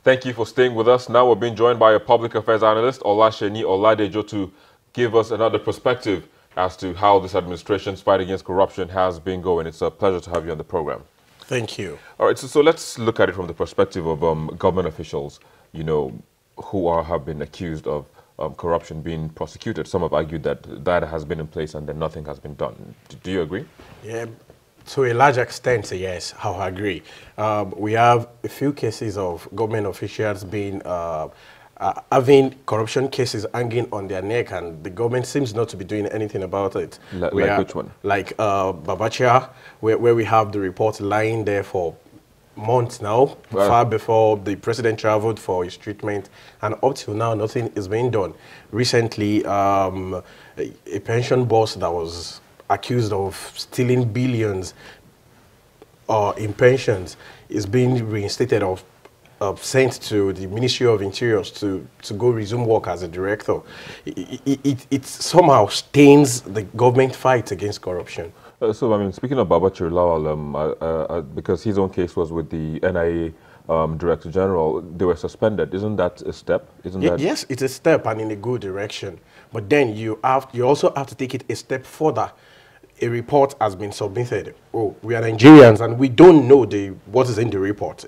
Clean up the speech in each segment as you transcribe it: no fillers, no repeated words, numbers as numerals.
Thank you for staying with us. Now we're being joined by a public affairs analyst, Olasheni Oladejo, to give us another perspective as to how this administration's fight against corruption has been going. It's a pleasure to have you on the program. Thank you. All right, so let's look at it from the perspective of government officials, who have been accused of corruption being prosecuted. Some have argued that that has been in place and then nothing has been done. Do you agree? Yeah, to a large extent, yes, I agree. We have a few cases of government officials being having corruption cases hanging on their neck, and the government seems not to be doing anything about it. Like which one? Like Babachia, where we have the report lying there for months now, far before the president traveled for his treatment, and up till now, nothing is being done. Recently, a pension boss that was accused of stealing billions in pensions is being reinstated of sent to the Ministry of Interior to go resume work as a director. It somehow stains the government fight against corruption. So, I mean, speaking of Babachir Lawal, because his own case was with the NIA Director General, they were suspended. Isn't that a step? Yes, it's a step and in a good direction. But then you also have to take it a step further. A report has been submitted. Oh, we are Nigerians and we don't know what is in the report,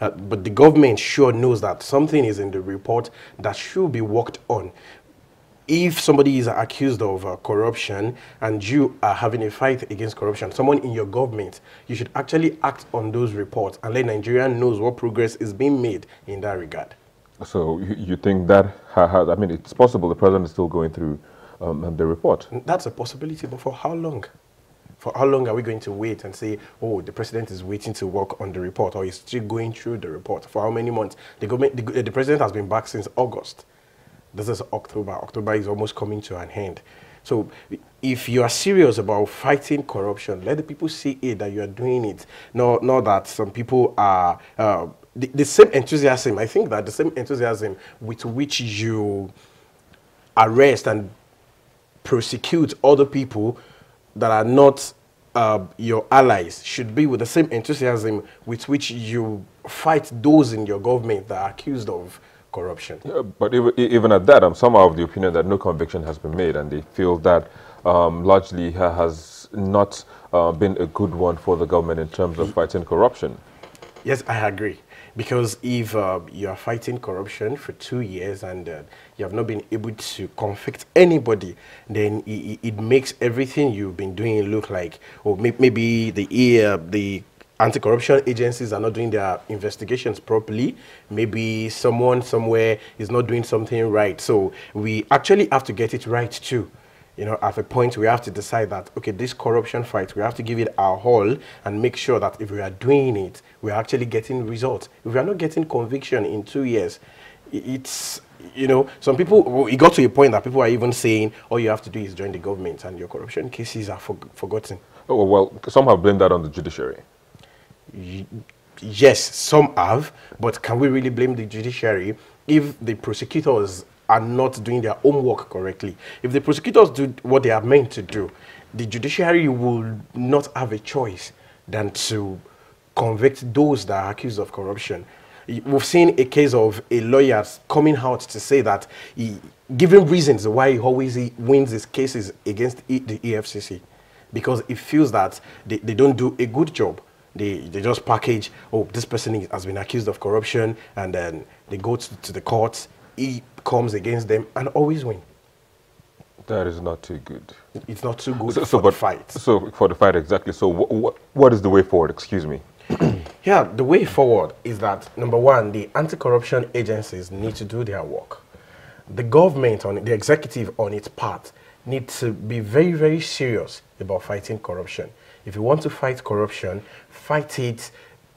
but the government sure knows that something is in the report that should be worked on. If somebody is accused of corruption and you are having a fight against corruption, someone in your government, you should actually act on those reports and let Nigeria knows what progress is being made in that regard. So you think that, I mean, it's possible the president is still going through the report? That's a possibility, but for how long? For how long are we going to wait and say, oh, the president is waiting to work on the report, or he's still going through the report? For how many months? The president has been back since August. This is October. October is almost coming to an end. So if you are serious about fighting corruption, let the people see it, that you are doing it. Not that some people are... the same enthusiasm, I think that the same enthusiasm with which you arrest and prosecute other people that are not your allies should be with the same enthusiasm with which you fight those in your government that are accused of corruption. Yeah, but even at that, some are of the opinion that no conviction has been made, and they feel that largely has not been a good one for the government in terms of fighting corruption. Yes, I agree. Because if you are fighting corruption for 2 years and you have not been able to convict anybody, then it makes everything you've been doing look like, or maybe the anti-corruption agencies are not doing their investigations properly. Maybe someone somewhere is not doing something right. So we actually have to get it right too. At a point we have to decide that, okay, this corruption fight, we have to give it our all and make sure that if we are doing it, we are actually getting results. If we are not getting conviction in 2 years, it's, some people, it got to a point that people are even saying, all you have to do is join the government and your corruption cases are forgotten. Oh, well, some have blamed that on the judiciary. Yes, some have, but can we really blame the judiciary if the prosecutors are not doing their homework correctly? If the prosecutors do what they are meant to do, the judiciary will not have a choice than to convict those that are accused of corruption. We've seen a case of a lawyer coming out to say that giving reasons why he always wins his cases against the EFCC, because he feels that they don't do a good job. They just package, oh, this person has been accused of corruption, and then they go to the courts, he comes against them and always win. That is not too good. It's not too good for the fight. So for the fight, exactly. So what is the way forward? Excuse me. Yeah, the way forward is that, number one, the anti-corruption agencies need to do their work. The government, the executive on its part, needs to be very, very serious about fighting corruption. If you want to fight corruption, fight it,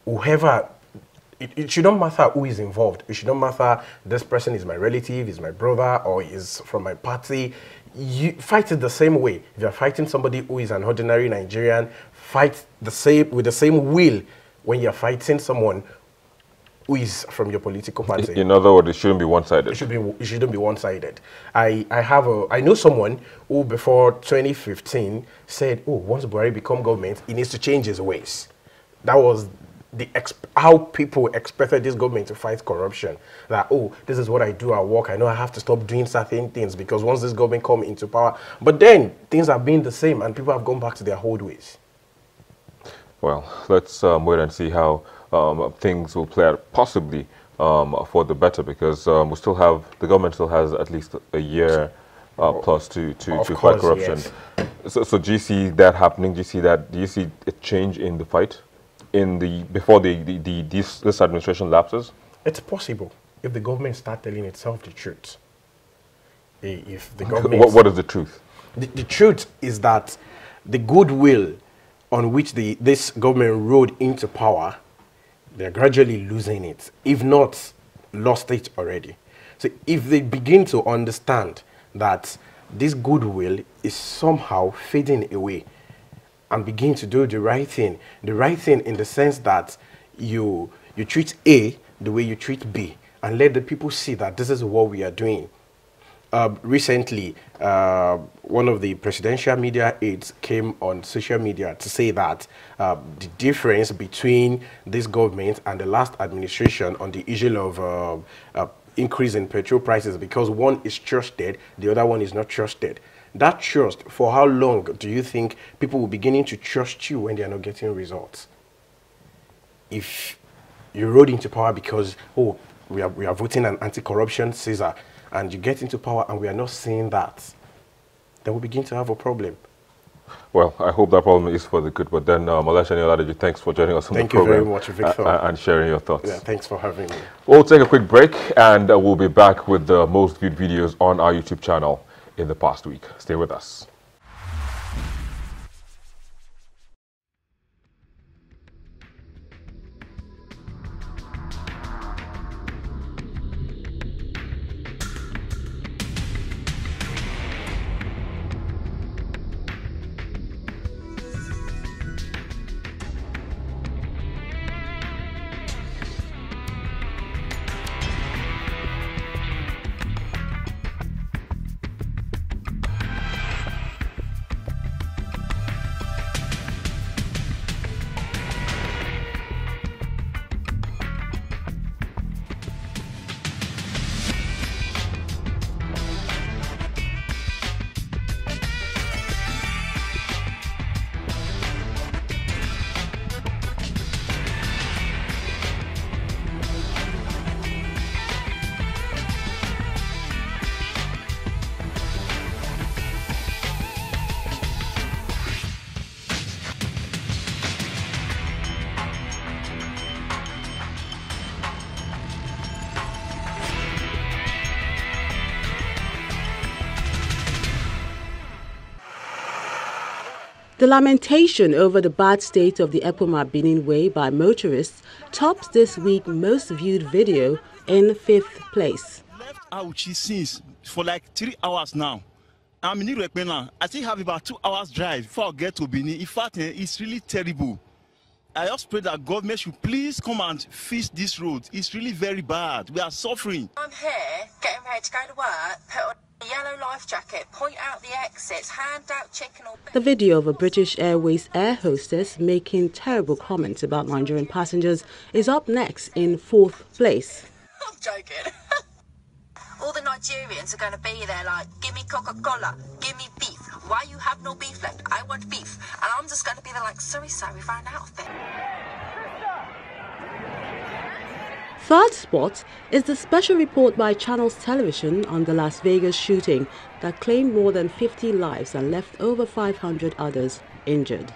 whoever. It should not matter who is involved. It should not matter this person is my relative, is my brother, or is from my party. You fight it the same way. If you're fighting somebody who is an ordinary Nigerian, fight with the same will when you're fighting someone who is from your political party. In other words, it shouldn't be one-sided. It shouldn't be one-sided. I know someone who before 2015 said, oh, once Buhari become government, he needs to change his ways. That was how people expected this government to fight corruption. That, oh, this is what I do at work. I know I have to stop doing certain things because once this government come into power. But then things have been the same and people have gone back to their old ways. Well, let's wait and see how things will play out, possibly for the better, because the government still has at least a year plus to fight corruption. Yes. So do you see that happening? Do you see a change in the fight before this administration lapses? It's possible if the government start telling itself the truth. If the government, what is the truth? The truth is that the goodwill on which this government rode into power, they're gradually losing it, if not lost it already. So if they begin to understand that this goodwill is somehow fading away and begin to do the right thing in the sense that you treat A the way you treat B and let the people see that this is what we are doing. Recently, one of the presidential media aides came on social media to say that the difference between this government and the last administration on the issue of increase in petrol prices, because one is trusted, the other one is not trusted. That trust, for how long do you think people will beginning to trust you when they are not getting results? If you rode into power because, oh, we are voting an anti-corruption Caesar, and you get into power and we are not seeing that, then we begin to have a problem. Well, I hope that problem is for the good. But then, Malachi Oladeji, thanks for joining us on the program. Thank you very much, Victor. And sharing your thoughts. Yeah, thanks for having me. We'll take a quick break and we'll be back with the most viewed videos on our YouTube channel in the past week. Stay with us. The lamentation over the bad state of the Epoma Benin Way by motorists tops this week's most viewed video in 5th place. Left Auchi since for like 3 hours now. I'm in Irekpena. I still have about 2 hours drive before I get to Benin. In fact, it's really terrible. I just pray that government should please come and fix this road. It's really very bad. We are suffering. I'm here getting ready to go to work, put on a yellow life jacket, point out the exits, hand out chicken or beef. The video of a British Airways air hostess making terrible comments about Nigerian passengers is up next in 4th place. I'm joking. All the Nigerians are going to be there like, give me Coca-Cola, give me beef. Why you have no beef left? I want beef. And I'm just going to be there like, sorry, we ran out of it. Third spot is the special report by Channels Television on the Las Vegas shooting that claimed more than 50 lives and left over 500 others injured.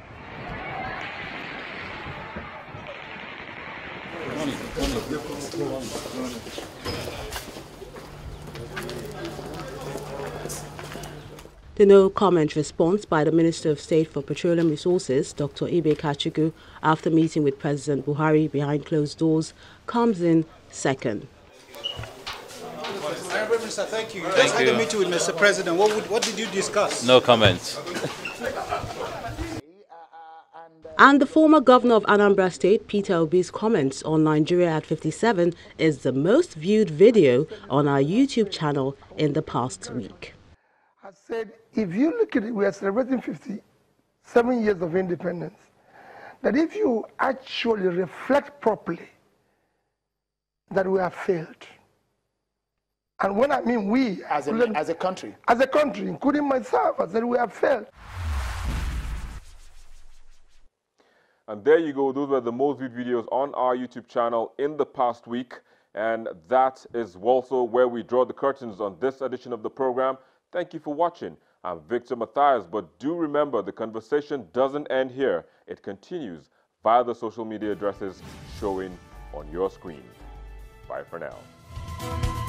The no-comment response by the Minister of State for Petroleum Resources, Dr. Ibe Kachuku, after meeting with President Buhari behind closed doors, comes in second. Honorable Minister, thank you. You just had a meeting with Mr. President. What did you discuss? No comments. And the former governor of Anambra State, Pt.3's comments on Nigeria at 57 is the most viewed video on our YouTube channel in the past week. I said, if you look at it, we are celebrating 57 years of independence. that if you actually reflect properly, that we have failed. And when I mean we, as a country, including myself, I said we have failed. And there you go. Those were the most viewed videos on our YouTube channel in the past week. And that is also where we draw the curtains on this edition of the program. Thank you for watching. I'm Victor Matthias, but do remember the conversation doesn't end here. It continues via the social media addresses showing on your screen. Bye for now.